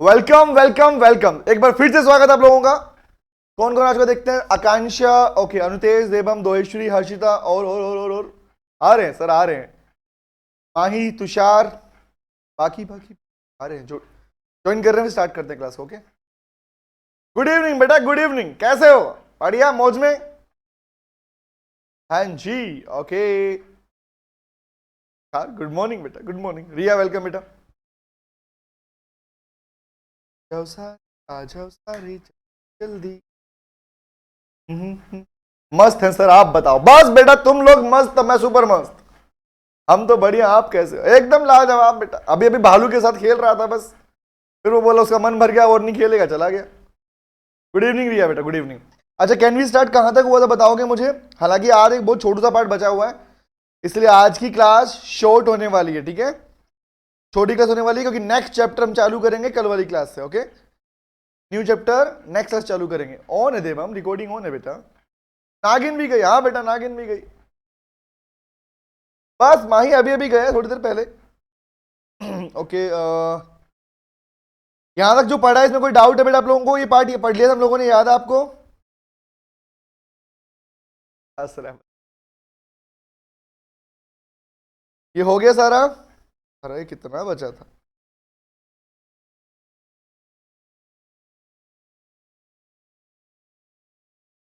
Welcome welcome welcome, एक बार फिर से स्वागत आप लोगों का। कौन कौन आज को देखते हैं? आकांक्षा, ओके, अनुतेज, देवम, दोहेश्वरी, हर्षिता और आ रहे हैं सर, आ रहे हैं। माही, तुषार, बाकी बाकी आ रहे हैं जो ज्वाइन कर रहे हैं। स्टार्ट करते हैं क्लास को। ओके, गुड इवनिंग बेटा, गुड इवनिंग। कैसे हो? बढ़िया, मौज में? हाँ जी, ओके। हाँ, गुड मॉर्निंग बेटा, गुड मॉर्निंग। रिया, वेलकम बेटा। जाओ सारे, आ जाओ सारे जल्दी। मस्त है सर, आप बताओ। बस बेटा तुम लोग मस्त, मैं सुपर मस्त। हम तो बढ़िया, आप कैसे हो? एकदम लाजवाब बेटा। अभी अभी भालू के साथ खेल रहा था बस, फिर वो बोला उसका मन भर गया और नहीं खेलेगा, चला गया। गुड इवनिंग रिया बेटा, गुड इवनिंग। अच्छा, कैन वी स्टार्ट? कहां तक हुआ था बताओगे मुझे? हालांकि आज एक बहुत छोटा सा पार्ट बचा हुआ है, इसलिए आज की क्लास शॉर्ट होने वाली है। ठीक है, छोटी क्लास होने वाली है क्योंकि नेक्स्ट चैप्टर हम चालू करेंगे कल वाली क्लास से। Okay, new chapter next class चालू करेंगे। ऑन है देव, हम रिकॉर्डिंग ऑन है बेटा। नागिन भी गई? हाँ बेटा, नागिन भी गई। बस माही अभी अभी गया थोड़ी देर पहले। ओके, यहां तक जो पढ़ा है इसमें कोई डाउट है बेटा आप लोगों को? ये पार्ट ये पढ़ लिया था हम लोगों ने, याद है आपको? अस्सलाम। ये हो गया सारा? अरे कितना बचा था?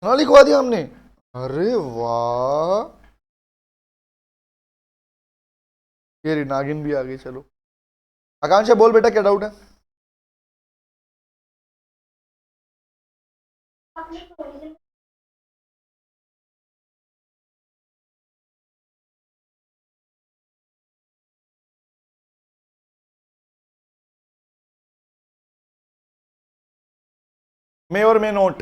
ना लिखवा दिया हमने? अरे वाह, ये रही नागिन भी आ गई। चलो आकांक्षा बोल बेटा, क्या डाउट है? मे और मे नोट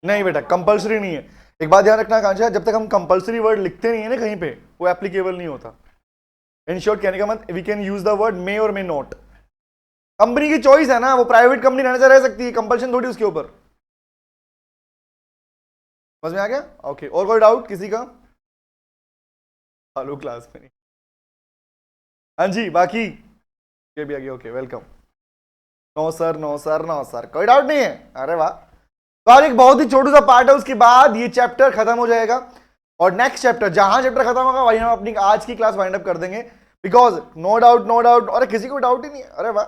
नहीं बेटा, कंपलसरी नहीं है। एक बात ध्यान रखना आकांक्षा, जब तक हम कंपलसरी वर्ड लिखते नहीं है ना कहीं पे, वो एप्लीकेबल नहीं होता। इन शॉर्ट कहने का मतलब, we can use the word may और मे नॉट। कंपनी की चॉइस है ना, वो प्राइवेट कंपनी रहने से रह सकती है, कंपल्शन थोड़ी उसके ऊपर। समझ में आ गया? ओके, और कोई डाउट किसी का? हेलो क्लास में नहीं। हाँ जी, बाकी ये भी आ गया। Okay, welcome. No sir, no sir, no sir, कोई डाउट नहीं है। अरे वाह। तो आज एक बहुत ही छोटा सा पार्ट है, उसके बाद ये चैप्टर खत्म हो जाएगा और नेक्स्ट चैप्टर, जहां चैप्टर खत्म होगा वहीं हम अपनी आज की क्लास वाइंड अप कर देंगे। Because no doubt, no doubt, अरे किसी को डाउट ही नहीं है। अरे वाह,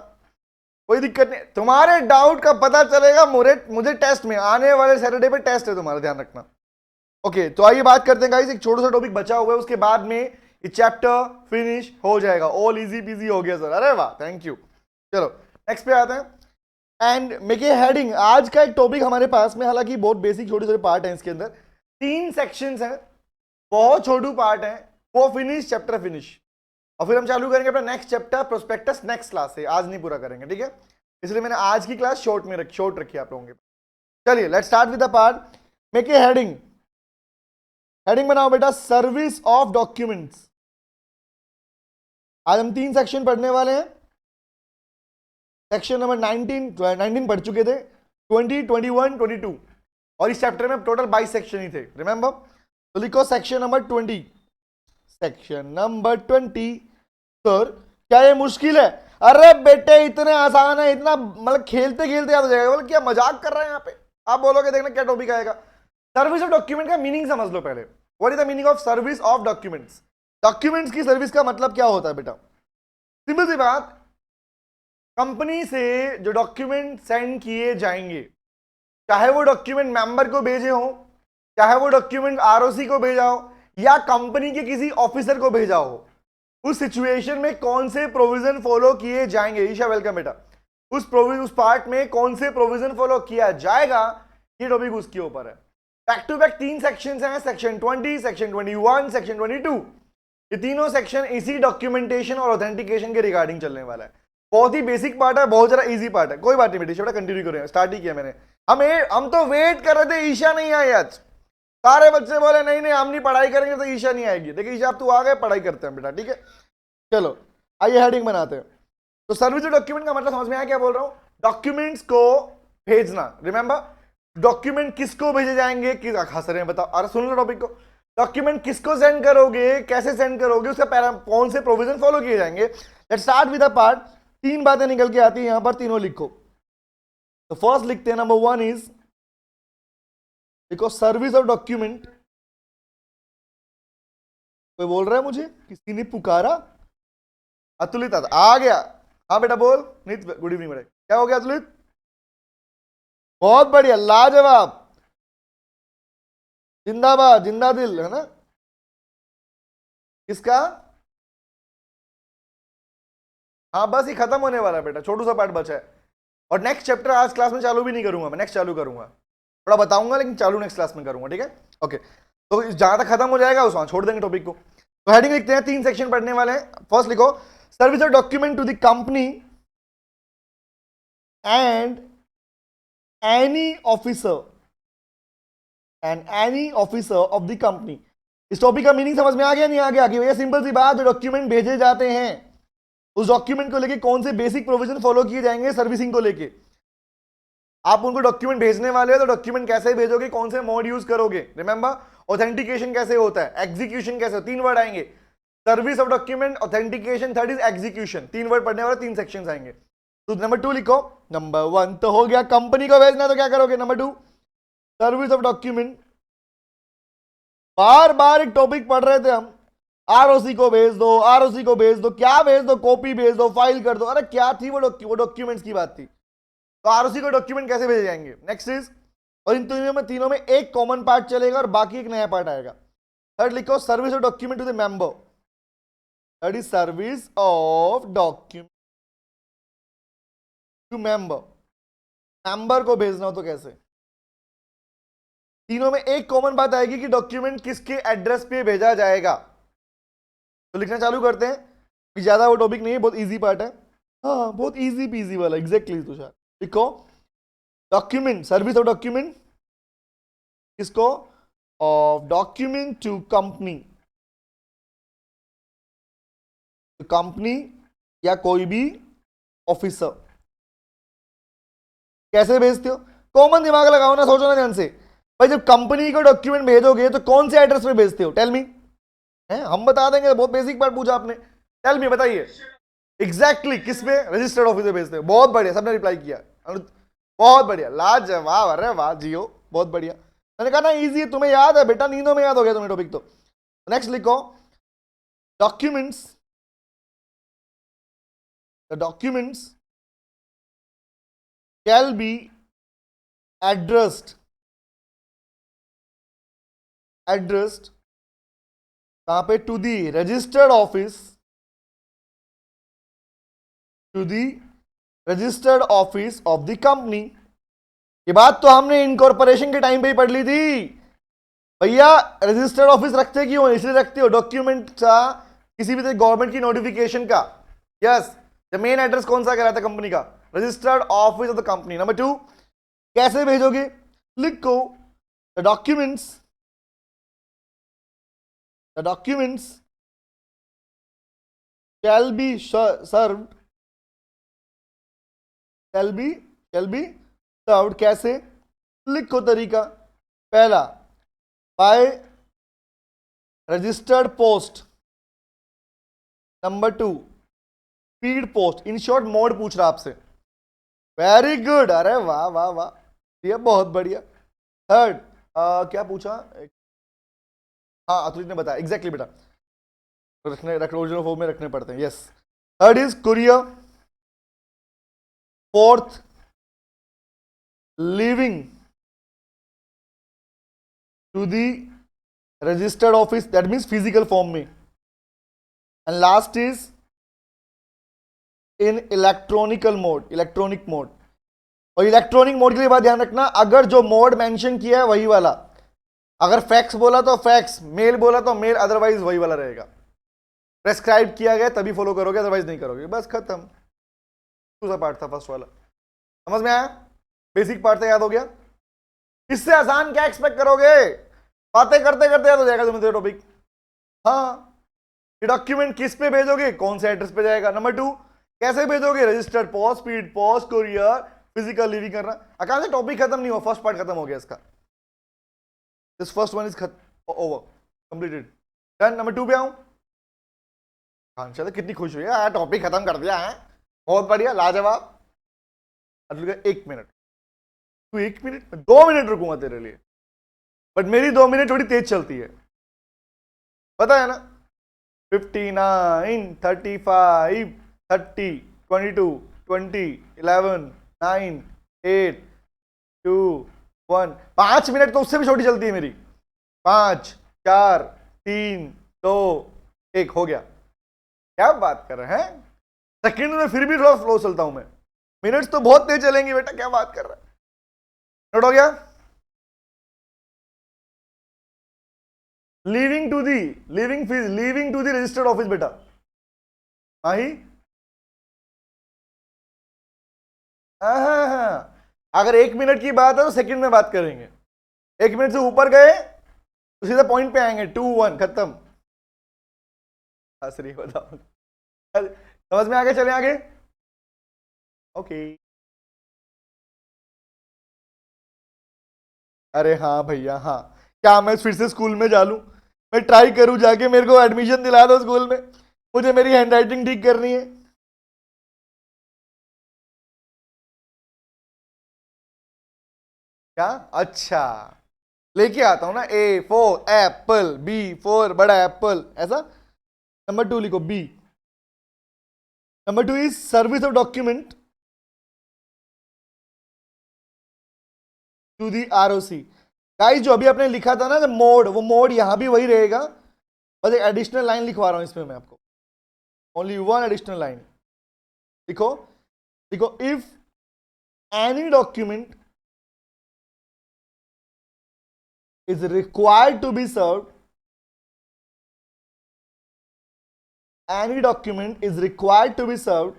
कोई दिक्कत नहीं। तुम्हारे डाउट का पता चलेगा मुझे टेस्ट में, आने वाले सैटरडे पे टेस्ट है तुम्हारा, ध्यान रखना। ओके, तो आइए बात करते हैं गाइस, एक छोटा सा टॉपिक बचा हुआ है, उसके बाद में ये चैप्टर फिनिश हो जाएगा। ऑल इजी पीजी हो गया सर। अरे वाह, थैंक यू। चलो नेक्स्ट पे आते हैं एंड मेक ए हेडिंग। आज का एक टॉपिक हमारे पास में, हालांकि बहुत बेसिक छोटे छोटे पार्ट हैं इसके अंदर, 3 सेक्शंस हैं, बहुत छोटू पार्ट है। वो फिनिश, चैप्टर फिनिश, और फिर हम चालू करेंगे अपना next chapter prospectus next class से। आज नहीं पूरा करेंगे, ठीक है? इसलिए मैंने आज की क्लास शॉर्ट में शॉर्ट रखी है आप लोगों के। चलिए let's start with the part. Make a heading. Heading बनाओ बेटा, सर्विस ऑफ डॉक्यूमेंट्स। आज हम 3 सेक्शन पढ़ने वाले हैं। सेक्शन नंबर 19 पढ़ चुके थे, 20, 21, 22, और इस चैप्टर में टोटल 22 सेक्शन ही थे, रिमेंबर? तो लिखो section number 20। Section number 20। Sir क्या ये मुश्किल है? अरे बेटे इतने आसान है, इतना मतलब खेलते खेलते याद हो जाएगा। बोले क्या मजाक कर रहे हैं यहाँ पे? आप बोलोगे, देखना क्या टॉपिक आएगा। सर्विस ऑफ डॉक्यूमेंट का मीनिंग समझ लो पहले। What is the meaning of service of documents? Documents की सर्विस का मतलब क्या होता है बेटा? सिंपल सी बात, कंपनी से जो डॉक्यूमेंट सेंड किए जाएंगे, चाहे वो डॉक्यूमेंट मेंबर को भेजे हो, चाहे वो डॉक्यूमेंट आरओसी को भेजा हो, या कंपनी के किसी ऑफिसर को भेजा हो, उस सिचुएशन में कौन से प्रोविजन फॉलो किए जाएंगे? ईशा वेलकम बेटा। उस पार्ट में कौन से प्रोविजन फॉलो किया जाएगा, ये टॉपिक उसके ऊपर है। बैक टू बैक 3 सेक्शंस हैं, सेक्शन 20, सेक्शन 21, सेक्शन 22। ये तीनों सेक्शन इसी डॉक्यूमेंटेशन और ऑथेंटिकेशन के रिगार्डिंग चलने वाला है। बहुत ही बेसिक पार्ट है, बहुत ज्यादा इजी पार्ट है। कोई बात नहीं बेटी, बेटा कंटिन्यू करें, स्टार्ट ही किया मैंने। हम तो वेट कर रहे थे, ईशा नहीं आई आज। सारे बच्चे बोले नहीं नहीं हम नहीं पढ़ाई करेंगे तो ईशा नहीं आएगी। देखिए ईशा, अब तू आ गए, पढ़ाई करते हैं बेटा, ठीक है? चलो आइए हेडिंग बनाते हैं। तो सर्विस डॉक्यूमेंट का मतलब समझ में आया क्या बोल रहा हूं? डॉक्यूमेंट्स को भेजना, रिमेंबर? डॉक्यूमेंट किसको भेजे जाएंगे, हंस रहे हैं बताओ, अरे सुन लो टॉपिक को। डॉक्यूमेंट किसको सेंड करोगे, कैसे सेंड करोगे, उसका कौन से प्रोविजन फॉलो किए जाएंगे। Let's start with the part. 3 बातें निकल के आती है यहां पर, तीनों लिखो। तो फर्स्ट लिखते हैं number 1 is because service of document, कोई बोल रहा है मुझे, किसी ने पुकारा? अतुलित आ गया। हाँ बेटा बोल। नित गुड इवनिंग बेटा, क्या हो गया अतुलित? बहुत बढ़िया, लाजवाब, जिंदाबाद, जिंदा दिल है ना। किसका? हाँ बस ये खत्म होने वाला है बेटा, छोटू सा पार्ट बचा है। और नेक्स्ट चैप्टर आज क्लास में चालू भी नहीं करूंगा मैं, नेक्स्ट चालू करूंगा, थोड़ा बताऊंगा लेकिन चालू नेक्स्ट क्लास में करूंगा, ठीक है? ओके, तो जहां तक खत्म हो जाएगा उस वहां छोड़ देंगे टॉपिक को। तो हेडिंग लिखते हैं, 3 सेक्शन पढ़ने वाले हैं। फर्स्ट लिखो, service of document to the company and any officer of the company. इस टॉपिक का मीनिंग समझ में आ गया नहीं आ गया? कि भैया सिंपल सी बात, जो डॉक्यूमेंट भेजे जाते हैं उस डॉक्यूमेंट को लेके कौन से बेसिक प्रोविजन फॉलो किए जाएंगे सर्विसिंग को लेके। आप उनको डॉक्यूमेंट भेजने वाले हो तो डॉक्यूमेंट कैसे भेजोगे, कौन से मोड यूज करोगे, रिमेंबर ऑथेंटिकेशन कैसे होता है, एग्जीक्यूशन कैसे, 3 वर्ड आएंगे, service of document, authentication, third is execution. 3 word पढ़ने वाले, 3 सेक्शंस आएंगे। तो नंबर 2 लिखो। नंबर 1 तो हो गया, कंपनी को भेजना तो क्या करोगे। नंबर 2 सर्विस ऑफ डॉक्यूमेंट, बार बार एक टॉपिक पढ़ रहे थे हम, आरओसी को भेज दो, आरओसी को भेज दो, क्या भेज दो, कॉपी भेज दो, फाइल कर दो, अरे क्या थी वो डॉक्यूमेंट्स की बात थी। तो आरओसी को डॉक्यूमेंट कैसे भेजे जाएंगे, नेक्स्ट इज, और इन तीनों में एक कॉमन पार्ट चलेगा और बाकी एक नया पार्ट आएगा। थर्ड लिखो, service of document to the member, that is service of document to member. Member को भेजना हो तो कैसे। तीनों में एक कॉमन बात आएगी कि डॉक्यूमेंट किसके एड्रेस पे भेजा जाएगा। तो लिखना चालू करते हैं, ज्यादा वो टॉपिक नहीं है, बहुत इजी पार्ट है। हाँ बहुत इजी पीजी वाला, एग्जैक्टली तुषार। लिखो, डॉक्यूमेंट, सर्विस ऑफ डॉक्यूमेंट किसको, of document to company, company या कोई भी ऑफिसर। कैसे भेजते हो, कॉमन दिमाग लगाओ ना, सोचो ना ध्यान से। भाई जब कंपनी को डॉक्यूमेंट भेजोगे तो कौन से एड्रेस पे भेजते हो, टेल मी। हम बता देंगे, बहुत बेसिक पार्ट पूछा आपने, टेल मी बताइए एग्जैक्टली किस पे, रजिस्टर्ड ऑफिस पे भेजते हो। बहुत बढ़िया, सबने रिप्लाई किया, बहुत बढ़िया, लाजवाब, अरे वाह जियो, बहुत बढ़िया। मैंने कहा ना इजी है, तुम्हें याद है बेटा, नींदों में याद हो गया तुम्हें टॉपिक। तो नेक्स्ट लिखो, documents, the documents can be addressed, addressed कहां पे, to the registered office, to the registered office of the company. ये बात तो हमने इनकॉर्पोरेशन के टाइम पे ही पढ़ ली थी भैया। रजिस्टर्ड ऑफिस रखते क्यों, इसलिए रखते हो डॉक्यूमेंट का, किसी भी गवर्नमेंट की नोटिफिकेशन का। यस, द मेन एड्रेस कौन सा कहलाता है कंपनी का, registered office of the company. Number 2, कैसे भेजोगे, लिखो, the documents, the documents shall be served, shall be served, कैसे, लिखो तरीका। पहला, by registered post. Number 2, speed post. In short mode पूछ रहा आपसे, वेरी गुड, अरे वाह वाह वाह, ये बहुत बढ़िया। थर्ड, क्या पूछा, हाँ अतुलित ने बताया, एग्जैक्टली बेटा, ओरिजिनल फॉर्म में रखने पड़ते हैं। Yes, third is courier. Fourth, leaving to the registered office, that means physical form में। And last is in electronical mode, electronic mode. और इलेक्ट्रॉनिक मोड के लिए बात ध्यान रखना, अगर जो मोड मेंशन किया है वही वाला, अगर फैक्स बोला तो फैक्स, मेल बोला तो मेल, अदरवाइज वही वाला रहेगा। प्रेस्क्राइब किया गया तभी फॉलो करोगे, अदरवाइज नहीं करोगे, बस खत्म। दूसरा पार्ट था फर्स्ट वाला, समझ में आया, बेसिक पार्ट से याद हो गया। इससे आसान क्या एक्सपेक्ट करोगे, बातें करते करते याद हो जाएगा तुम्हें टॉपिक। हाँ, डॉक्यूमेंट किस पे भेजोगे, कौन से एड्रेस पे जाएगा। नंबर 2, कैसे भेजोगे, registered post, speed post, courier, physical living करना। अकाल से टॉपिक खत्म नहीं हुआ, फर्स्ट पार्ट खत्म हो गया इसका। This first one is over, completed. Done. Number 2 पे आऊं, आंसर कितनी खुश हुई है, टॉपिक खत्म कर दिया है, बहुत बढ़िया, लाजवाब। 1 मिनट, तू 1 मिनट में 2 मिनट रुकूंगा तेरे लिए, बट मेरी 2 मिनट थोड़ी तेज चलती है, पता है ना। 59, 35, 30, 22, 20, 11, 9, 8, 2, 1। 5 मिनट तो उससे भी छोटी चलती है मेरी। 5, 4, 3, 2, 1 हो गया। क्या बात कर रहे हैं, सेकंड में फिर भी थोड़ा स्लो चलता हूं मैं, मिनट्स तो बहुत तेज चलेंगे बेटा, क्या बात कर रहा है। नोट हो गया। Leaving to the registered office बेटा। माही, हाँ, अगर 1 मिनट की बात है तो सेकंड में बात करेंगे, 1 मिनट से ऊपर गए तो सीधा पॉइंट पे आएंगे, 2, 1 खत्म। हंस रही बताओ, समझ में आगे, चले आगे। ओके। अरे हाँ भैया हाँ, क्या मैं फिर से स्कूल में जा लूं, मैं ट्राई करूं जाके, मेरे को एडमिशन दिला दो स्कूल में, मुझे मेरी हैंडराइटिंग ठीक करनी है। क्या, अच्छा, लेके आता हूं ना, A for apple, B for बड़ा एप्पल, ऐसा। नंबर 2 लिखो, B. Number 2 is service of document to the ROC। Guys जो अभी आपने लिखा था ना मोड, वो मोड यहां भी वही रहेगा, बस एक एडिशनल लाइन लिखवा रहा हूं इसमें मैं आपको, ओनली वन एडिशनल लाइन। लिखो, लिखो, if any document is required to be served, any document is required to be served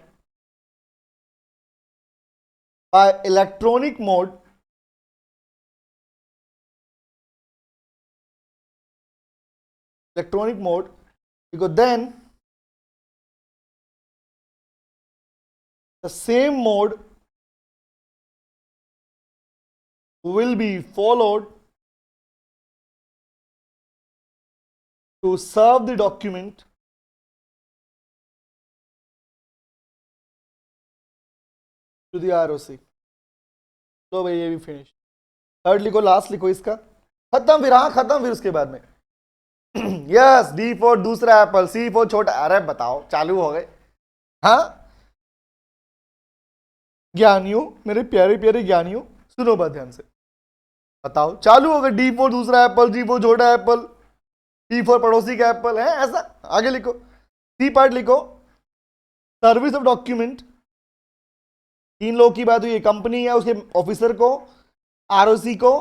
by electronic mode, because then the same mode will be followed to serve the document to the ROC। तो भाई ये भी finish. Third लिखो, last लिखो इसका, खत्म फिर, हाँ खत्म फिर उसके बाद में। यस, D for दूसरा एप्पल, C for छोटा, अरे बताओ चालू हो गए। हाँ ज्ञानियों, मेरे प्यारे प्यारे ज्ञानियों, सुनो बात ध्यान से, बताओ चालू हो गए। D for दूसरा एप्पल, G for छोटा एप्पल, P for पड़ोसी का एप्पल है, ऐसा। आगे लिखो, C पार्ट लिखो, सर्विस ऑफ डॉक्यूमेंट, 3 लोगों की बात हुई है, कंपनी या उसके ऑफिसर को, ROC को,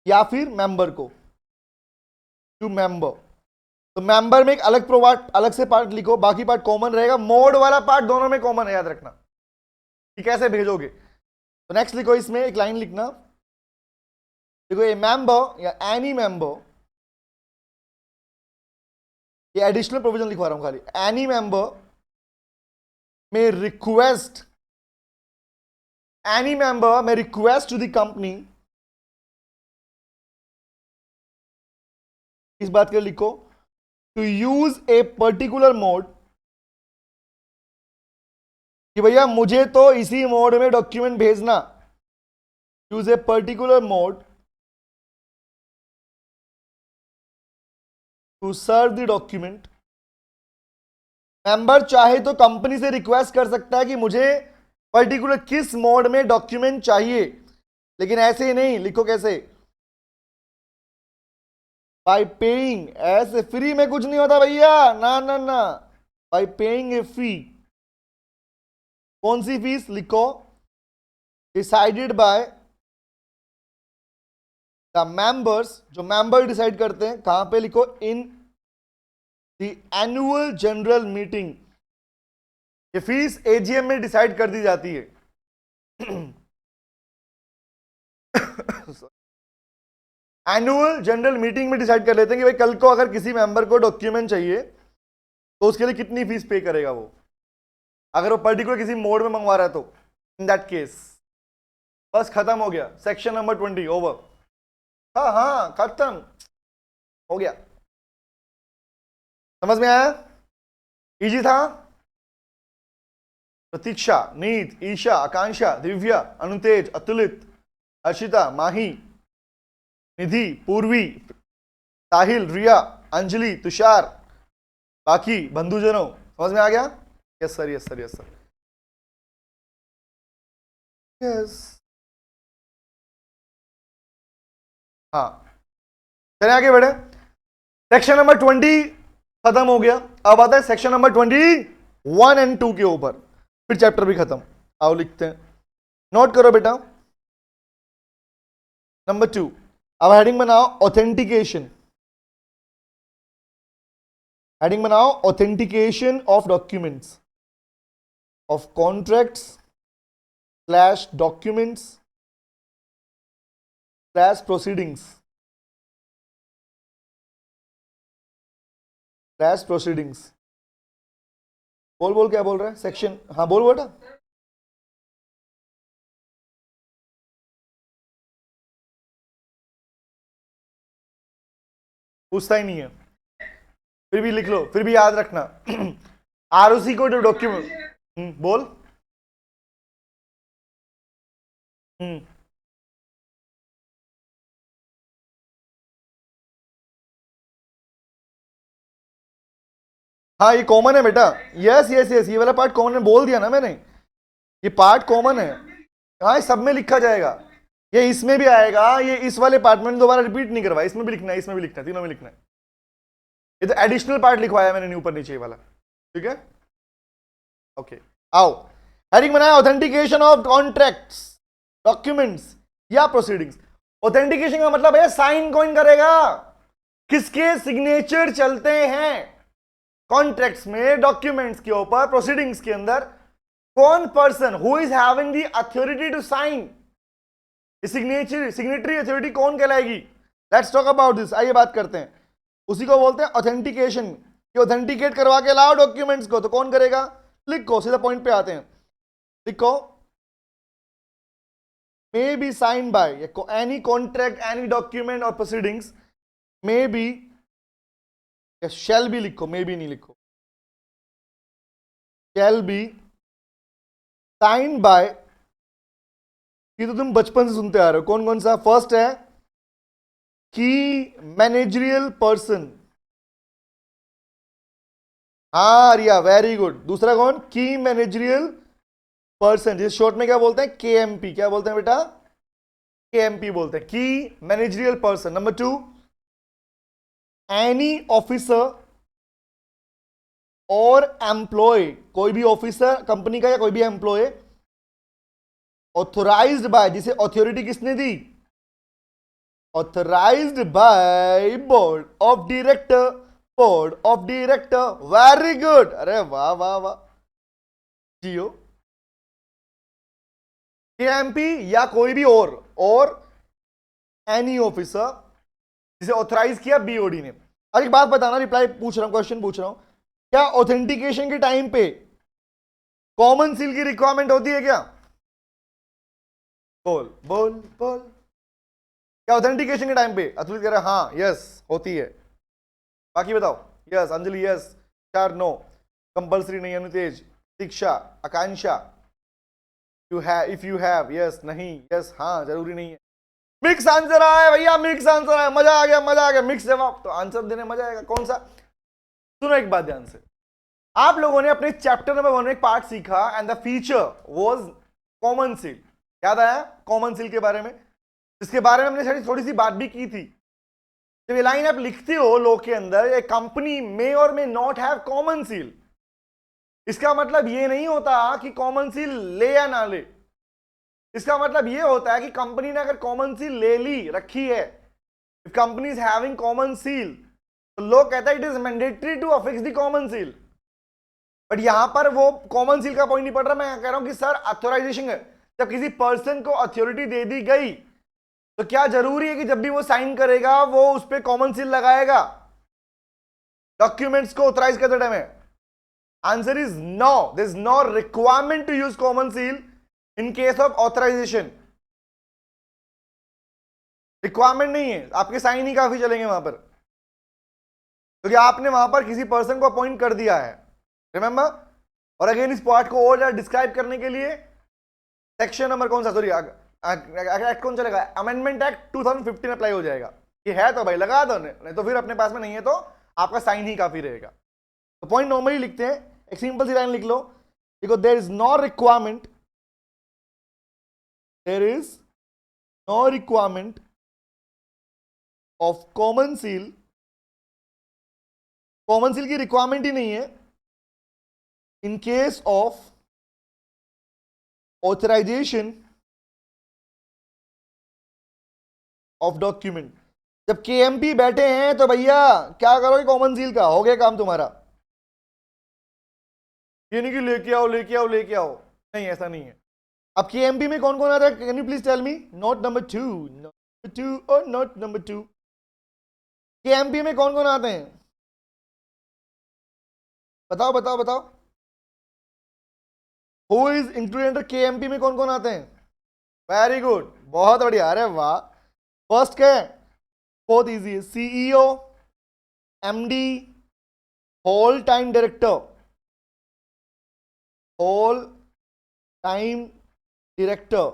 या फिर मेंबर को, टू मेंबर। तो मेंबर में एक अलग प्रोवार्ट, अलग से पार्ट लिखो, बाकी पार्ट कॉमन रहेगा, मोड वाला पार्ट दोनों में कॉमन है, याद रखना कि कैसे भेजोगे। तो नेक्स्ट लिखो, इसमें एक लाइन लिखना, देखो ए मेंबर या एनी मेंबर, ये एडिशनल प्रोविजन लिखवा रहा हूं खाली, any member may request, any member may request to the company, इस बात के लिखो, to use a particular mode, कि भैया मुझे तो इसी मोड में डॉक्यूमेंट भेजना, use a particular mode to serve the document. Member चाहे तो कंपनी से रिक्वेस्ट कर सकता है कि मुझे पर्टिकुलर किस मोड में डॉक्यूमेंट चाहिए, लेकिन ऐसे ही नहीं, लिखो कैसे, बाय पेइंग, ऐसे फ्री में कुछ नहीं होता भैया, ना ना ना, बाय पेइंग ए फी। कौन सी फीस, लिखो, डिसाइडेड बाय द मेंबर्स, जो मेंबर डिसाइड करते हैं, कहां पे, लिखो, in the annual general meeting. ये फीस AGM में डिसाइड कर दी जाती है। एनुअल जनरल मीटिंग में डिसाइड कर लेते हैं कि भाई कल को अगर किसी मेंबर को डॉक्यूमेंट चाहिए तो उसके लिए कितनी फीस पे करेगा वो, अगर वो पर्टिकुलर किसी मोड में मंगवा रहा है तो, इन दैट केस। बस खत्म हो गया, सेक्शन नंबर 20 ओवर। हाँ हाँ खत्म हो गया, समझ में आया, इजी था। प्रतीक्षा, नीत, ईशा, आकांक्षा, दिव्या, अनुतेज, अतुलित, हर्षिता, माही, निधि, पूर्वी, साहिल, रिया, अंजलि, तुषार, बाकी बंधुजनों, समझ में आ गया? Yes sir, yes sir, yes sir, yes. हाँ, चलिए आगे बढ़े। सेक्शन नंबर 20 खत्म हो गया। अब आता है सेक्शन नंबर 21 एंड 2 के ऊपर, फिर चैप्टर भी खत्म। आओ लिखते हैं, नोट करो बेटा। नंबर 2, अब हेडिंग बनाओ ऑथेंटिकेशन। हेडिंग बनाओ authentication of documents, of contracts slash documents slash proceedings slash proceedings. बोल बोल, क्या बोल रहा है सेक्शन? हाँ बोल बेटा। पूछता ही नहीं है, फिर भी लिख लो, फिर भी याद रखना। आरओसी को जो डॉक्यूमेंट, बोल। हाँ ये कॉमन है बेटा, यस यस यस, ये वाला पार्ट कॉमन है, बोल दिया ना मैंने, ये पार्ट कॉमन है। हाँ सब में लिखा जाएगा, ये इसमें भी आएगा, ये इस वाले पार्ट में दोबारा रिपीट नहीं करवाया, इसमें भी लिखना है, इसमें भी लिखना है, तीनों में लिखना है। ये तो एडिशनल पार्ट लिखवाया मैंने ऊपर नीचे वाला, ठीक है? ओके, आओ हेडिंग बनाया ऑथेंटिकेशन ऑफ कॉन्ट्रैक्ट्स, डॉक्यूमेंट्स या प्रोसीडिंग्स। ऑथेंटिकेशन का मतलब है साइन कौन करेगा, किसके सिग्नेचर चलते हैं कॉन्ट्रैक्ट्स में, डॉक्यूमेंट्स के ऊपर, प्रोसीडिंग्स के अंदर, कौन person who is having the authority to sign, signatory authority कौन कहलाएगी? लेट्स टॉक अबाउट दिस, आइए बात करते हैं। उसी को बोलते हैं ऑथेंटिकेशन, कि ऑथेंटिकेट करवा के लाओ डॉक्यूमेंट्स को, तो कौन करेगा? लिखो, सीधा पॉइंट पे आते हैं, लिखो may be signed by any contract, any document or proceedings may be, shall be लिखो, may be नहीं लिखो, shall be signed by, ये तो तुम बचपन से सुनते आ रहे हो, कौन कौन सा? फर्स्ट है की मैनेजरियल पर्सन, हाँ रिया वेरी गुड। दूसरा कौन? की मैनेजरियल पर्सन, जिस शॉर्ट में क्या बोलते हैं? केएमपी। क्या बोलते हैं बेटा? केएमपी बोलते हैं, की managerial person. Number 2, any officer और एम्प्लॉय, कोई भी ऑफिसर कंपनी का या कोई भी एम्प्लॉय ऑथोराइज्ड बाय, जिसे ऑथोरिटी किसने दी? Authorized by board of director, board of director, very good, अरे वाह वाह वाह जियो। केएमपी या कोई भी और एनी ऑफिसर जिसे ऑथराइज किया बीओडी ने। अब एक बात बताना, रिप्लाई पूछ रहा हूं, क्वेश्चन पूछ रहा हूं, क्या ऑथेंटिकेशन के टाइम पे कॉमन सील की रिक्वायरमेंट होती है क्या? बोल बोल बोल, क्या ऑथेंटिकेशन के टाइम पे? अतुल कह रहा है हाँ यस होती है, बाकी बताओ। यस अंजलि, यस, चार नो, कंपल्सरी नहीं। Anutej, Diksha, Akanksha, you have, if you have, yes नहीं, यस हाँ, जरूरी नहीं है। मिक्स आंसर आया भैया, मिक्स आंसर आया, मजा आ गया, मजा आ गया, मिक्स जवाब, तो आंसर देने मजा आएगा। कौन सा? सुनो एक बात ध्यान से, आप लोगों ने अपने चैप्टर नंबर 1 में एक पार्ट सीखा and the feature was common seal, याद आया कॉमन सील के बारे में? इसके बारे में हमने थोड़ी सी बात भी की थी। जब ये लाइन आप लिखते हो लॉ के अंदर, ए कंपनी मे और may not have common seal, इसका मतलब ये नहीं होता कि कॉमन सील ले या ना ले, इसका मतलब ये होता है कि कंपनी ने अगर कॉमन सील ले ली, रखी है, if company is having common seal, तो लोग कहता है it is mandatory to affix the common seal. But यहां पर वो कॉमन सील का पॉइंट नहीं पड़ रहा, मैं कह रहा हूं कि सर अथॉराइजेशन है, जब किसी पर्सन को अथॉरिटी दे दी गई तो क्या जरूरी है कि जब भी वो साइन करेगा वो उस पर कॉमन सील लगाएगा डॉक्यूमेंट्स को ऑथराइज करते time? Answer is no, there is no requirement to use common seal in case of authorization. Requirement नहीं है, आपके साइन ही काफी चलेंगे वहां पर, क्योंकि आपने वहां पर किसी पर्सन को अपॉइंट कर दिया है, रिमेंबर। और अगेन इस पार्ट को और ज्यादा डिस्क्राइब करने के लिए सेक्शन नंबर कौन सा, सॉरी एक्ट कौन चलेगा? अमेंडमेंट एक्ट 2015 अप्लाई हो जाएगा। ये है तो भाई लगा दो, नहीं तो फिर अपने पास में नहीं है तो आपका साइन ही काफी रहेगा। तो पॉइंट नॉर्मली लिखते हैं, एक सिंपल सी लाइन लिख लो, देखो, there is no requirement, there is no requirement of common seal. Common seal की रिक्वायरमेंट ही नहीं है in case of authorization of document. जब केएमपी बैठे हैं तो भैया क्या करोगे, कॉमन सील का हो गया काम तुम्हारा। ये नहीं कि लेके आओ लेके आओ लेके आओ, नहीं ऐसा नहीं है। अब केएमपी में कौन कौन आता है, can you please tell me? Note number 2 और नोट नंबर 2, केएमपी में कौन कौन आते हैं? बताओ बताओ बताओ, who is included under KMP में कौन कौन आते हैं? वेरी गुड, बहुत बढ़िया, अरे वाह। फर्स्ट क्या है? बहुत इजी है, CEO, MD, whole time director, whole time director,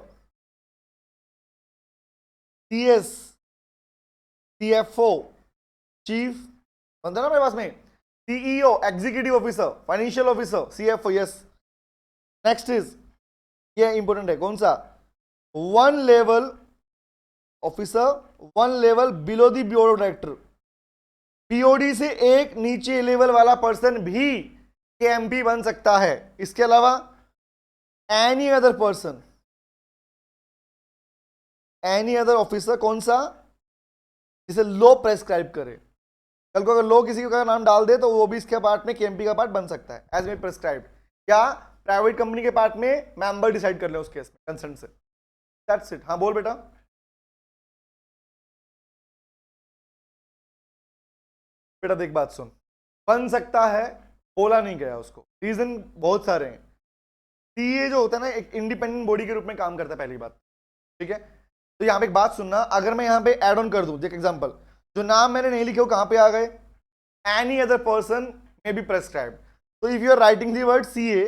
CS, CFO, chief, बनता ना मेरे पास में, CEO, executive officer, financial officer, CFO, yes. Next is, ये इंपॉर्टेंट है, कौन सा? One level officer, one level below the bureau director. POD से एक नीचे लेवल वाला पर्सन भी केएमपी बन सकता है। इसके अलावा any other person, any other officer, कौन सा? जिसे लो प्रेस्क्राइब करे। कल को अगर लो किसी का नाम डाल दे तो वो भी इसके पार्ट में केएमपी का पार्ट बन सकता है, एज मे प्रेस्क्राइब। या प्राइवेट कंपनी के पार्ट में मेंबर डिसाइड कर ले उस केस में कंसेंट से। That's it. हाँ बोल बेटा। बेटा देख बात सुन, बन सकता है बोला नहीं गया उसको, रीजन बहुत सारे हैं। सीए जो होता है ना, एक इंडिपेंडेंट बॉडी के रूप में काम करता है, पहली बात, ठीक है। तो यहाँ पे एक बात सुनना, अगर मैं यहाँ पे ऐड ऑन कर दूं, देख एग्जांपल, जो नाम मैंने नहीं लिखे वो कहाँ पे आ गए? Any other person may be prescribe. तो if you are writing the word CA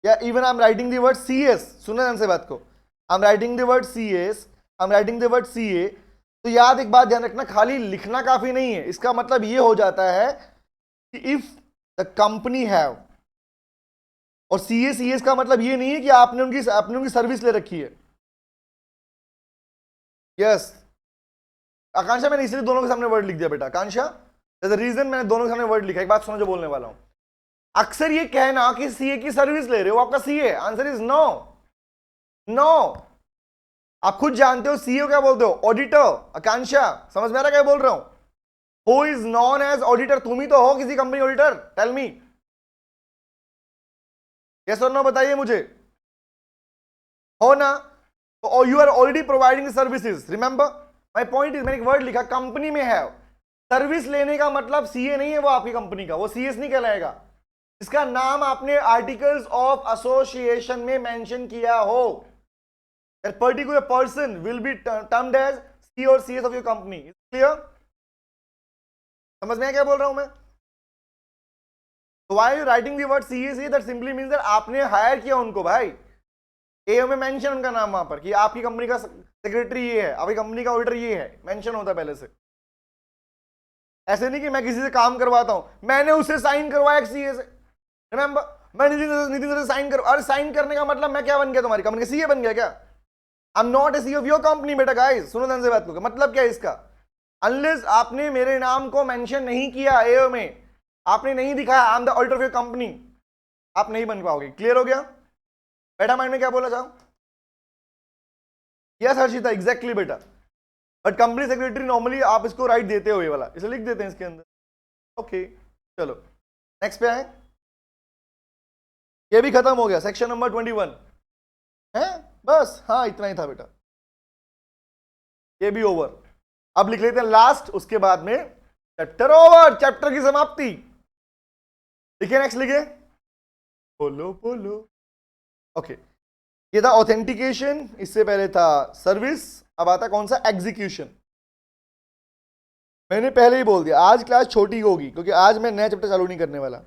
या even I am writing the word CS, सुना ध्यान से बात को, I am writing the word CS, I am writing the word CA, तो याद एक बात ध्यान रखना, खाली लिखना काफी नहीं है। इसका मतलब ये हो जाता है कि इफ द कंपनी हैव, और सीएस का मतलब ये नहीं है कि आपने उनकी सर्विस ले रखी है। यस आकांक्षा, मैंने इसलिए दोनों के सामने वर्ड लिख दिया बेटा। आकांक्षा, रीजन मैंने दोनों के सामने वर्ड लिखा। एक बात सुनो जो बोलने वाला हूं, अक्सर ये कहना कि सीए की सर्विस ले रहे हो आपका CA, answer is no. No, आप खुद जानते हो सीए क्या बोलते हो? ऑडिटर। आकांक्षा समझ में आ रहा क्या बोल रहा हूं? Who is known as auditor? तुम ही तो हो किसी कंपनी ऑडिटर, टेल मी, यस और नो बताइए मुझे, हो ना? तो you are already providing services. Remember my point is, मैंने एक वर्ड लिखा कंपनी में है, सर्विस लेने का मतलब सीए नहीं है वो आपकी कंपनी का, वो सीएस नहीं कहलाएगा। इसका नाम आपने आर्टिकल्स ऑफ एसोसिएशन में मेंशन किया हो, that particular person will be termed as C or CS of your company. Is it clear? समझ में क्या बोल रहा हूं मैं? So why are you writing the word CSA? That simply means that आपने हायर किया उनको भाई, एओ में मेंशन उनका नाम वहां पर कि आपकी कंपनी का सेक्रेटरी ये है, आपकी कंपनी का ऑडिटर ये है, मेंशन होता है पहले से। ऐसे नहीं कि मैं किसी से काम करवाता हूं, मैंने उससे साइन करवाया सीए से। रिमेंबर, मैं नितिन से साइन कर, अरे साइन करने का मतलब मैं क्या बन गया? तुम्हारी कंपनी का सीए बन गया क्या? I am not a CEO of your company बेटा। गाइस सुनो ध्यान से बात को, मतलब क्या है इसका? अनलेस आपने मेरे नाम को मेंशन नहीं किया एओ में, आपने नहीं दिखाया I am the auditor of your company, आप नहीं बन पाओगे। क्लियर हो गया बेटा? माइंड में क्या बोला जाओ? यस हर्षिता, एग्जैक्टली बेटा। बट कंपनी सेक्रेटरी नॉर्मली आप इसको राइट देते हो, ये वाला इसे लिख देते हैं इसके अंदर। ओके चलो नेक्स्ट पे आए, ये भी खत्म हो गया सेक्शन नंबर 21 है बस। हाँ इतना ही था बेटा, ये भी ओवर। अब लिख लेते हैं लास्ट, उसके बाद में चैप्टर ओवर, चैप्टर की समाप्ति। लिखिए नेक्स्ट, लिखिए, बोलो बोलो। ओके ये था ऑथेंटिकेशन, इससे पहले था सर्विस, अब आता कौन सा? एग्जीक्यूशन। मैंने पहले ही बोल दिया आज क्लास छोटी होगी क्योंकि आज मैं नया चैप्टर चालू नहीं करने वाला।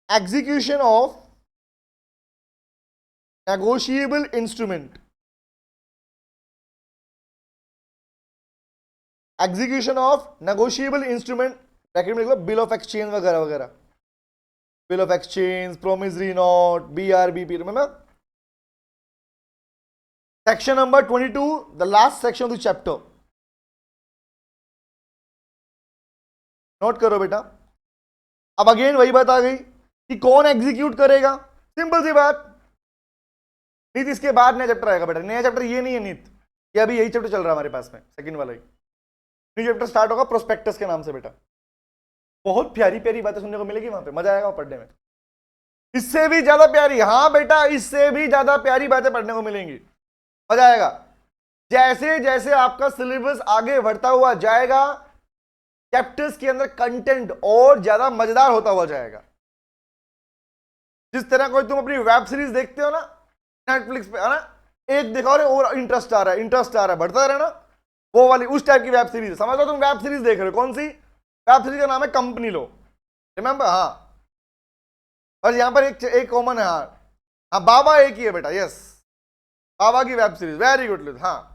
Execution of negotiable instrument. Execution of negotiable instrument, bracket में लिखो बिल ऑफ एक्सचेंज वगैरह वगैरह, bill of exchange, promissory note, BRBP, remember? Section number 22, the last section of the chapter. Note करो बेटा। अब अगेन वही बात आ गई कि कौन एग्जीक्यूट करेगा, सिंपल सी बात। नीत इसके बाद नया चैप्टर आएगा बेटा, नया चैप्टर ये नहीं है नीत, ये अभी यही चैप्टर चल रहा है हमारे पास में, सेकंड वाला ही। न्यू चैप्टर स्टार्ट होगा प्रोस्पेक्टस के नाम से बेटा। बहुत प्यारी प्यारी बातें सुनने को मिलेगी वहां पे, मजा आएगा पढ़ने में। इससे भी ज्यादा प्यारी, हाँ बेटा इससे भी ज्यादा प्यारी बातें पढ़ने को मिलेंगी, मजा आएगा। जैसे जैसे आपका सिलेबस आगे बढ़ता हुआ जाएगा, चैप्टर्स के अंदर कंटेंट और ज्यादा मजेदार होता हुआ जाएगा। जिस तरह कोई तुम अपनी वेब सीरीज देखते हो ना नेटफ्लिक्स पे, है ना, एक देखो और इंटरेस्ट आ रहा है, इंटरेस्ट आ रहा है, बढ़ता रहे ना, वो वाली उस टाइप की वेब सीरीज समझ लो। तुम वेब सीरीज देख रहे हो, कौन सी वेब सीरीज का नाम है कंपनी लो, रिमेंबर? हाँ, और यहां पर एक कॉमन है, हाँ बाबा एक ही है बेटा, यस बाबा की वेब सीरीज, वेरी गुड। हाँ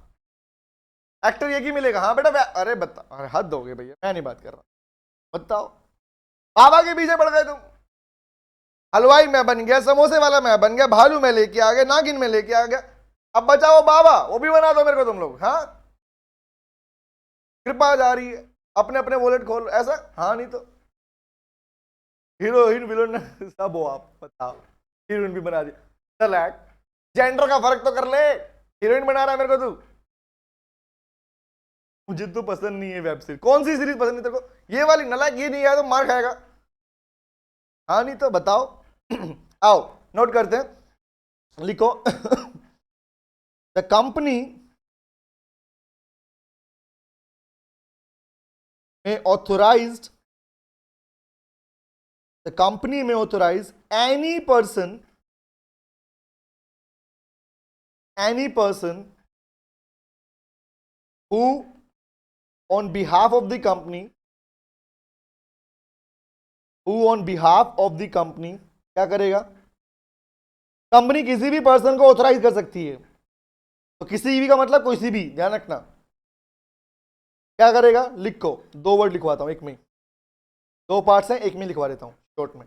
एक्टर एक ही मिलेगा, हाँ बेटा। अरे बता, अरे हद हो गई भैया, मैं नहीं बात कर रहा, बताओ। बाबा के पीछे पड़ गए तुम। हलवाई मैं बन गया, समोसे वाला मैं बन गया, भालू में लेके आ गया, नागिन में लेके आ गया, अब बचाओ बाबा, वो भी बना दो मेरे को तुम लोग। हाँ कृपा जा रही है, अपने अपने वॉलेट खोल ऐसा, हाँ नहीं तो हीरोइन विलन सब हो आप, बताओ। हीरोइन भी बना दिया, चल जेंडर का फर्क तो कर ले, हीरोइन बना रहा है मेरे को तू। मुझे तो पसंद नहीं है वेब सीरीज। कौन सी सीरीज पसंद है तेरे को? ये वाली नलायक, ये नहीं आया तो मार खाएगा, हाँ नहीं तो बताओ। आओ नोट करते हैं, लिखो। द कंपनी में authorised, the company may authorize any person who on behalf of the company क्या करेगा? कंपनी किसी भी पर्सन को ऑथराइज कर सकती है, तो किसी भी का मतलब कोई भी, ध्यान रखना। क्या करेगा? लिखो, दो वर्ड लिखवाता हूं एक में, दो पार्ट्स हैं, एक में लिखवा देता हूं शॉर्ट में।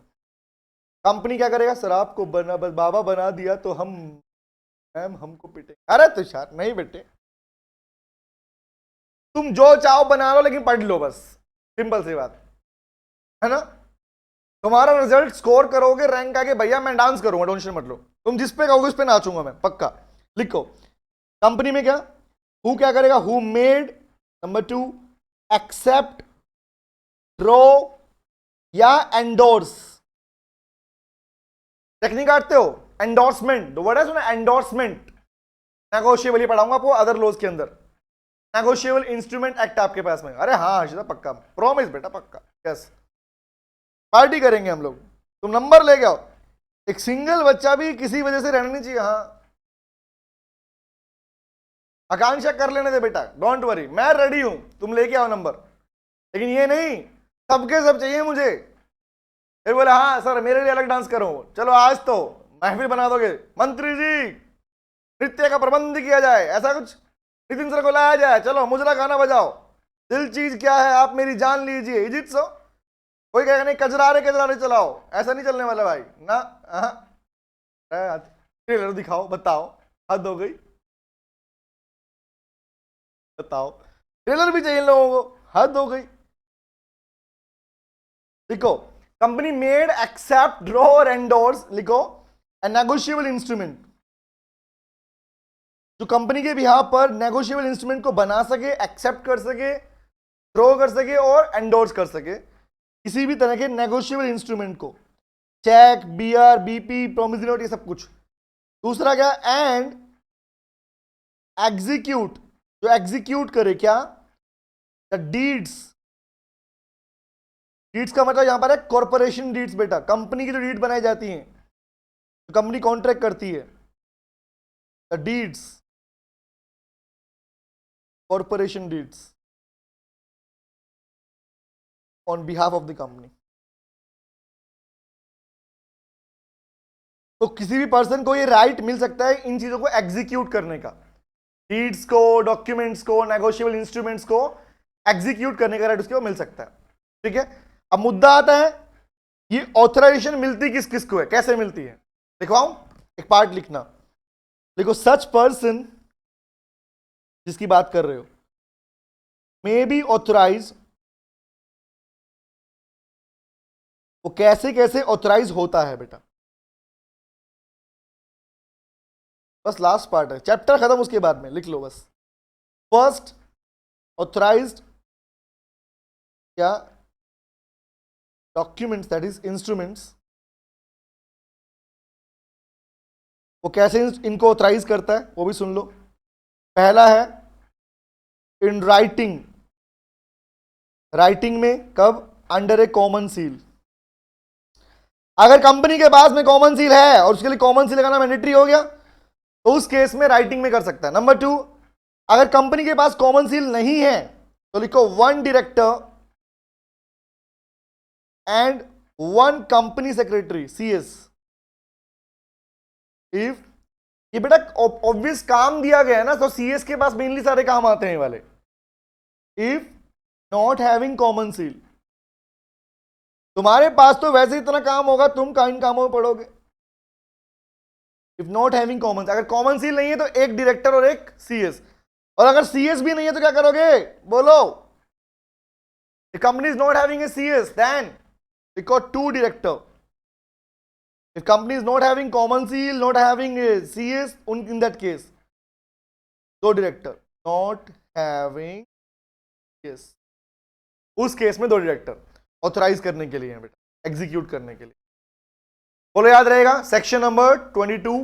कंपनी क्या करेगा? सर आपको बना, बस बाबा बना दिया तो हम मैम हमको पिटे। अरे तुषार नहीं बेटे, तुम जो चाहो बना लो, लेकिन पढ़ लो बस, सिंपल सी बात है ना। तुम्हारा रिजल्ट स्कोर करोगे, रैंक आके भैया मैं डांस करूंगा, टेंशन मत लो, तुम जिस पे कहोगे उस पे नाचूंगा मैं, पक्का। लिखो कंपनी में क्या, हु क्या करेगा? Who made, number 2 accept, draw या एंडोर्स। टेक्निक आते हो, एंडोर्समेंट, दो वर्ड है सुना, एंडोर्समेंट। नेगोशिएबल ही पढ़ाऊंगा आपको अदर लॉज के अंदर। नेगोशिएबल इंस्ट्रूमेंट एक्ट आपके पास में, अरे हाँ हर्षिता पक्का, प्रॉमिस बेटा पक्का, यस पार्टी करेंगे हम लोग, तुम नंबर ले आओ। एक सिंगल बच्चा भी किसी वजह से रहना नहीं चाहिए। हाँ आकांक्षा कर लेने दे बेटा, डोंट वरी, मैं रेडी हूं, तुम लेके आओ नंबर, लेकिन ये नहीं सबके सब चाहिए मुझे। फिर बोले हाँ सर मेरे लिए अलग डांस करो, चलो आज तो महफिल बना दोगे, मंत्री जी नृत्य का प्रबंध किया जाए, ऐसा कुछ नितिन सर को लाया जाए, चलो मुजरा गाना बजाओ, दिल चीज क्या है आप मेरी जान लीजिए, इज इट सो? कोई कहेगा नहीं कजरारे चलाओ, ऐसा नहीं चलने वाला भाई ना। ट्रेलर दिखाओ, बताओ, हद हो गई, बताओ ट्रेलर भी चाहिए लोगों को, हद हो गई। लिखो कंपनी मेड एक्सेप्ट, ड्रॉ और एंडोर्स, लिखो ए नेगोशिएबल इंस्ट्रूमेंट, जो कंपनी के बिहाफ पर नेगोशिएबल इंस्ट्रूमेंट को बना सके, एक्सेप्ट कर सके, ड्रॉ कर सके और एंडोर्स कर सके, किसी भी तरह के नेगोशिएबल इंस्ट्रूमेंट को, चेक, BRBP, प्रोमिसरी नोट, ये सब कुछ। दूसरा क्या? एंड एग्जीक्यूट, जो एग्जीक्यूट करे क्या? The deeds. डीड्स का मतलब यहां पर है कॉर्पोरेशन डीड्स बेटा, कंपनी की जो डीड बनाई जाती हैं, जो कंपनी कॉन्ट्रैक्ट करती है, the deeds, corporation deeds on behalf of the company. तो किसी भी पर्सन को ये राइट मिल सकता है इन चीजों को एग्जीक्यूट करने का, डीड्स को, डॉक्यूमेंट्स को, नेगोशिएबल इंस्ट्रूमेंट्स को एग्जीक्यूट करने का राइट उसको मिल सकता है, ठीक है। अब मुद्दा आता है ये ऑथराइजेशन मिलती किस किस को है, कैसे मिलती है, लिखवाऊं, एक पार्ट लिखना, देखो सच पर्सन जिसकी बात कर रहे हो मे बी ऑथराइज, वो कैसे कैसे ऑथराइज होता है बेटा, बस लास्ट पार्ट है, चैप्टर खत्म, उसके बाद में लिख लो बस। फर्स्ट ऑथराइज्ड क्या डॉक्यूमेंट्स दैट इज इंस्ट्रूमेंट्स, वो कैसे इनको ऑथराइज करता है वो भी सुन लो। पहला है इन राइटिंग, राइटिंग में कब, अंडर ए कॉमन सील, अगर कंपनी के पास में कॉमन सील है और उसके लिए कॉमन सील लगाना मैंडेटरी हो गया तो उस केस में राइटिंग में कर सकता है। नंबर 2, अगर कंपनी के पास कॉमन सील नहीं है तो लिखो 1 director and 1 company secretary CS। If ये बेटा ऑब्वियस काम दिया गया है ना, तो CS के पास मेनली सारे काम आते हैं वाले। If not having common seal, तुम्हारे पास तो वैसे इतना काम होगा, तुम इन कामों में पढ़ोगे। इफ नॉट हैविंग कॉमन, अगर कॉमन सील नहीं है तो एक डायरेक्टर और एक CS, और अगर CS भी नहीं है तो क्या करोगे, बोलो। The company is not having a CS, then we got 2 director. If company is not having common seal, not having a CS, in that case 2 director, not having CS, उस केस में 2 director authorise करने के लिए है बेटा, execute करने के लिए। बोलो याद रहेगा, सेक्शन नंबर 22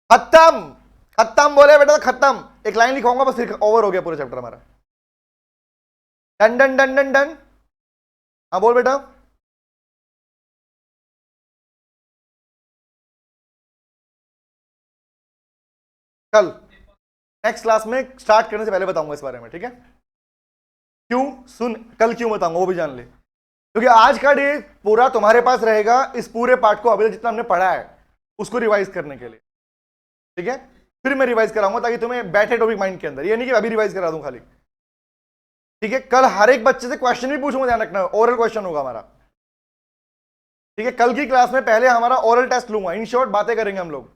खत्म। खत्म बोले बेटा तो खत्म, एक लाइन लिखवाऊंगा बस, फिर ओवर हो गया पूरा चैप्टर हमारा। Done done done done done, हाँ बोल बेटा। कल नेक्स्ट क्लास में स्टार्ट करने से पहले बताऊंगा इस बारे में, ठीक है। क्यों, सुन, कल क्यों बताऊंगा वो भी जान ले, क्योंकि आज का डे पूरा तुम्हारे पास रहेगा इस पूरे पार्ट को अभी जितना हमने पढ़ा है उसको रिवाइज करने के लिए, ठीक है। फिर मैं रिवाइज कराऊंगा ताकि तुम्हें बैठे टॉपिक माइंड के अंदर, ये नहीं कि अभी रिवाइज करा दूं खाली, ठीक है। कल हर एक बच्चे से क्वेश्चन भी पूछूंगा, ध्यान रखना, ओरल क्वेश्चन होगा हमारा, ठीक है। कल की क्लास में पहले हमारा ओरल टेस्ट लूंगा, इन शॉर्ट बातें करेंगे हम लोग,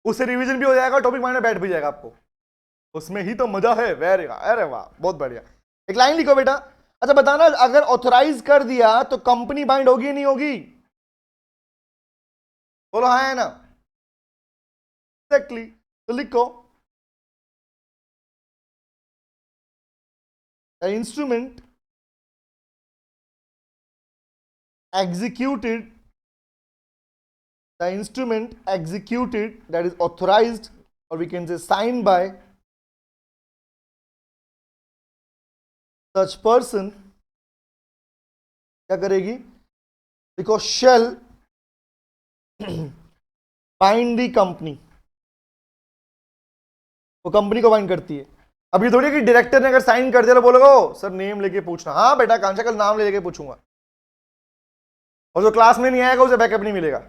उससे रिवीजन भी हो जाएगा, टॉपिक माइंड में बैठ भी जाएगा आपको, उसमें ही तो मजा है। वेरी, अरे वाह बहुत बढ़िया। एक लाइन लिखो बेटा, अच्छा बताना, अगर ऑथराइज कर दिया तो कंपनी बाइंड होगी नहीं होगी, बोलो हाँ है ना, एक्जेक्टली। तो लिखो the instrument executed, the instrument executed that is authorized, or we can say signed by such person, क्या करेगी, because shall bind the company, वो कंपनी को बाइंड करती है। अब ये थोड़ी कि डायरेक्टर ने अगर साइन कर दिया तो बोलोगे सर नेम लेके पूछना, हाँ बेटा कांचा कल नाम लेके पूछूंगा, और जो क्लास में नहीं आएगा उसे बैकअप नहीं मिलेगा।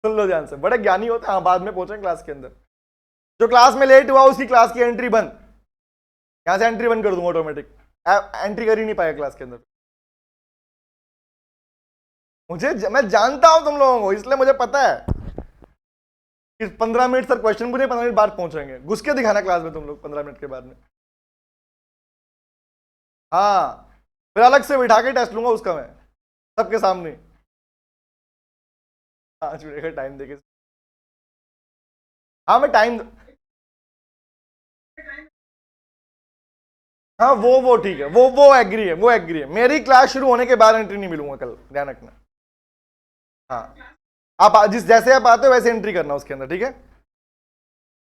सुन लो ध्यान से, बड़े ज्ञानी होते हैं, हाँ बाद में पहुंचे क्लास के अंदर। जो क्लास में लेट हुआ उसकी क्लास की एंट्री बंद, यहां से एंट्री बंद कर दूंगा ऑटोमेटिक, एंट्री कर ही नहीं पाएगा क्लास के अंदर। मैं जानता हूं तुम लोगों को, इसलिए मुझे पता है कि 15 मिनट सर क्वेश्चन पूछे, 15 मिनट बाद पहुंचेंगे, घुस के दिखाना क्लास में तुम लोग 15 मिनट के बाद में। हाँ फिर अलग से बिठा के टेस्ट लूंगा उसका मैं सबके सामने, 5 मिनट का टाइम देके। हाँ मैं टाइम, हाँ वो ठीक है, वो एग्री है, वो एग्री है। मेरी क्लास शुरू होने के बाद एंट्री नहीं मिलूंगा कल, ध्यान रखना। हाँ आप जिस जैसे आप आते हो वैसे एंट्री करना उसके अंदर, ठीक है।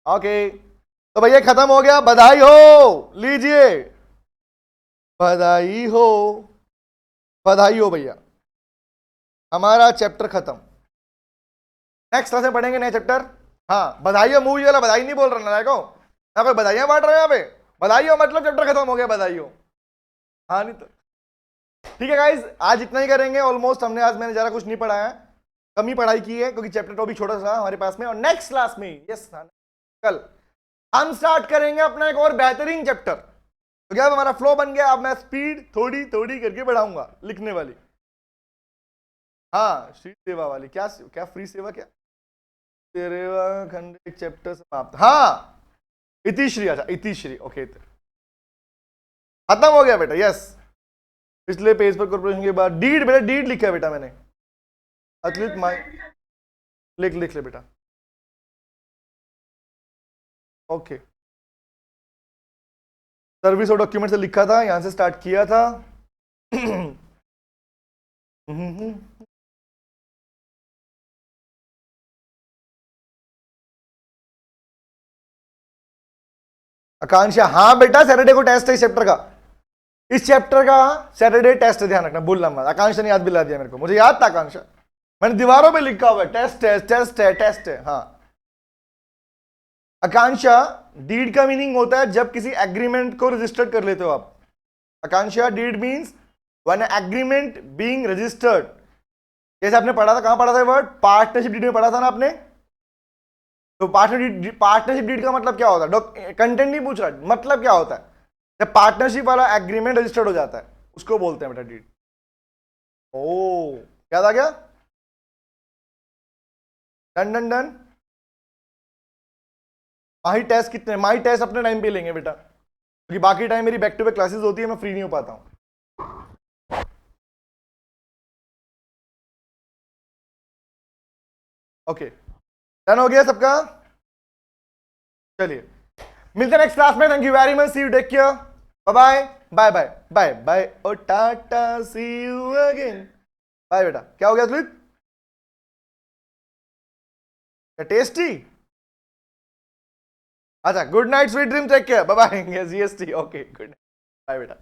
ओके तो भैया खत्म हो गया, बधाई हो, लीजिए बधाई हो, बधाई हो भैया, हमारा चैप्टर खत्म। नेक्स्ट क्लास में पढ़ेंगे नए चैप्टर। हाँ बधाई हो मूवी वाला बधाई नहीं बोल रहा ना, देखो यहाँ पे बधाइयां बांट रहे हो, यहाँ पे बधाई हो मतलब चैप्टर खत्म हो गया, बधाई हो। हाँ नहीं तो ठीक है गाइज, आज इतना ही करेंगे ऑलमोस्ट। हमने आज मैंने ज़्यादा कुछ नहीं पढ़ाया, कम ही पढ़ाई की है क्योंकि चैप्टर टॉपिक छोटा सा हमारे पास में। और नेक्स्ट क्लास में यस कल हम स्टार्ट करेंगे अपना एक और बेहतरीन चैप्टर। तो क्या अब हमारा फ्लो बन गया, अब मैं स्पीड थोड़ी थोड़ी करके बढ़ाऊंगा लिखने वाली। हाँ, श्री सेवा वाली, क्या क्या फ्री सेवा, क्या सेवा खंड चैप्टर समाप्त। हाँ, इतिश्री, अच्छा इतिश्री, ओके खत्म हो गया बेटा, यस। पिछले पेज पर कॉर्पोरेशन के बाद डीड, बेटा डीड लिखा है बेटा मैंने, अतुलित माई, लिख लिख ले बेटा, ओके। सर्विस और डॉक्यूमेंट से लिखा था, यहां से स्टार्ट किया था। आकांक्षा, हाँ बेटा सैटरडे को टेस्ट है इस चैप्टर का, इस चैप्टर का सैटरडे टेस्ट है, ध्यान रखना, भूलना मत। आकांक्षा ने याद दिला दिया मेरे को, मुझे याद था आकांक्षा, मैंने दीवारों पे लिखा हुआ है टेस्ट है टेस्ट है टेस्ट है। हाँ आकांक्षा, डीड का मीनिंग होता है जब किसी एग्रीमेंट को रजिस्टर्ड कर लेते हो आप। Akanksha, deed means when agreement being registered. जैसे आपने पढ़ा था, कहां पढ़ा था वर्ड, पार्टनरशिप डीड में पढ़ा था ना आपने। तो पार्टनरशिप डीड का मतलब क्या होता है, कंटेंट नहीं पूछ रहा, मतलब क्या होता है जब पार्टनरशिप वाला एग्रीमेंट रजिस्टर्ड हो जाता है, उसको बोलते हैं बेटा डीड। ओ क्या था, क्या डन डन डन। माही टेस्ट कितने, माही टेस्ट अपने टाइम पे लेंगे बेटा, क्योंकि बाकी टाइम मेरी बैक टू बैक क्लासेस होती है, मैं फ्री नहीं हो पाता हूं। ओके डन हो गया सबका, चलिए मिलते हैं नेक्स्ट क्लास में। Thank you very much, see you, take care, bye bye bye bye bye oh ta-ta, see you again, bye बेटा। क्या हो गया सुमित, क्या टेस्टी, अच्छा good night sweet dream, take care, bye bye, GST, okay good night, bye बेटा।